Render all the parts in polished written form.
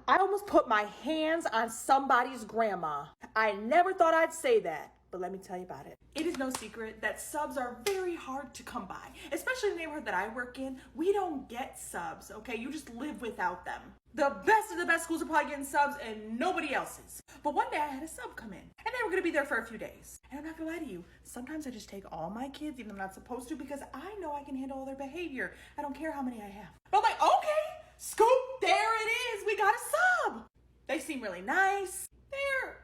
I almost put my hands on somebody's grandma. I never thought I'd say that, but let me tell you about it. It is no secret that subs are very hard to come by, especially in the neighborhood that I work in. We don't get subs, okay? You just live without them. The best of the best schools are probably getting subs and nobody else's. But one day I had a sub come in and they were gonna be there for a few days. And I'm not gonna lie to you, sometimes I just take all my kids, even though I'm not supposed to, because I know I can handle all their behavior. I don't care how many I have. But I'm like, okay, scoop, there it is. We got a sub. They seem really nice. They're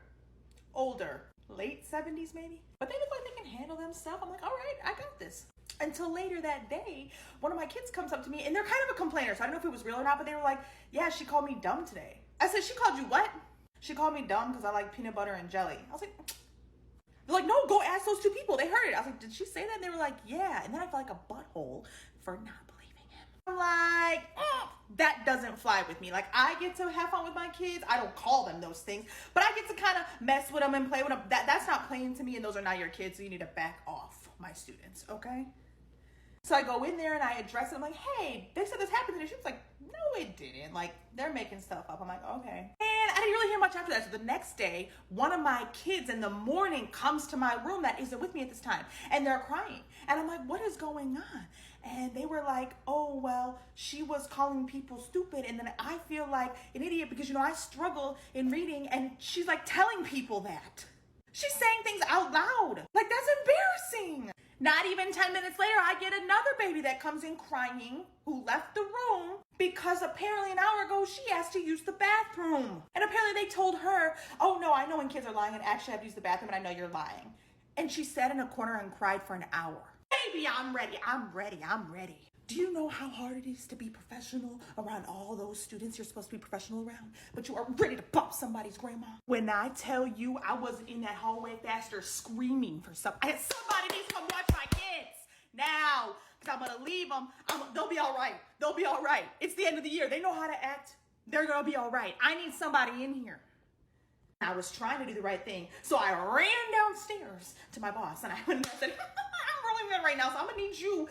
older, late 70s maybe. But they look like they can handle themselves. I'm like, all right, I got this. Until later that day, one of my kids comes up to me and they're kind of a complainer. So I don't know if it was real or not, but they were like, yeah, she called me dumb today. I said, she called you what? She called me dumb because I like peanut butter and jelly. I was like, they're like, no, go ask those two people. They heard it. I was like, did she say that? And they were like, yeah. And then I felt like a butthole for not believing him. I'm like, that doesn't fly with me. Like, I get to have fun with my kids. I don't call them those things, but I get to kind of mess with them and play with them. That's not playing to me, and those are not your kids, so you need to back off, my students, okay? So I go in there and I address it. I'm like, hey, they said this happened today. She was like, no, it didn't. Like, they're making stuff up. I'm like, okay. And I didn't really hear much after that. So the next day, one of my kids in the morning comes to my room that isn't with me at this time. And they're crying. And I'm like, what is going on? And they were like, oh, well, she was calling people stupid. And then I feel like an idiot because, you know, I struggle in reading. And she's like telling people that. She's saying things out loud. Like, that's embarrassing. Not even 10 minutes later, I get another baby that comes in crying who left the room because apparently an hour ago she asked to use the bathroom. And apparently they told her, oh no, I know when kids are lying and actually have to use the bathroom and I know you're lying. And she sat in a corner and cried for an hour. Baby, I'm ready. Do you know how hard it is to be professional around all those students you're supposed to be professional around, but you are ready to bump somebody's grandma? When I tell you I was in that hallway faster screaming for something, I had somebody needs to come watch my kids now, because I'm going to leave them. They'll be all right. They'll be all right. It's the end of the year. They know how to act. They're going to be all right. I need somebody in here. I was trying to do the right thing, so I ran downstairs to my boss and I went and I said, I'm really mad right now, so I'm gonna need you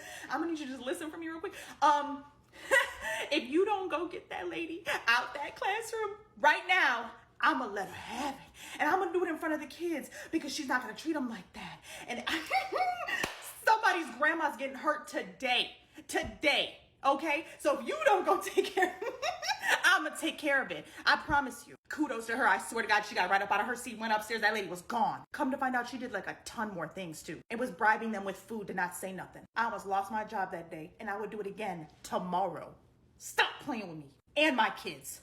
to just listen from me real quick. If you don't go get that lady out that classroom right now, I'm gonna let her have it, and I'm gonna do it in front of the kids because she's not gonna treat them like that. And somebody's grandma's getting hurt today. Okay, so if you don't go take care of it, I'm gonna take care of it. I promise you. Kudos to her. I swear to God, she got right up out of her seat, went upstairs. That lady was gone. Come to find out, she did like a ton more things too. It was bribing them with food to not say nothing. I almost lost my job that day, and I would do it again tomorrow. Stop playing with me and my kids.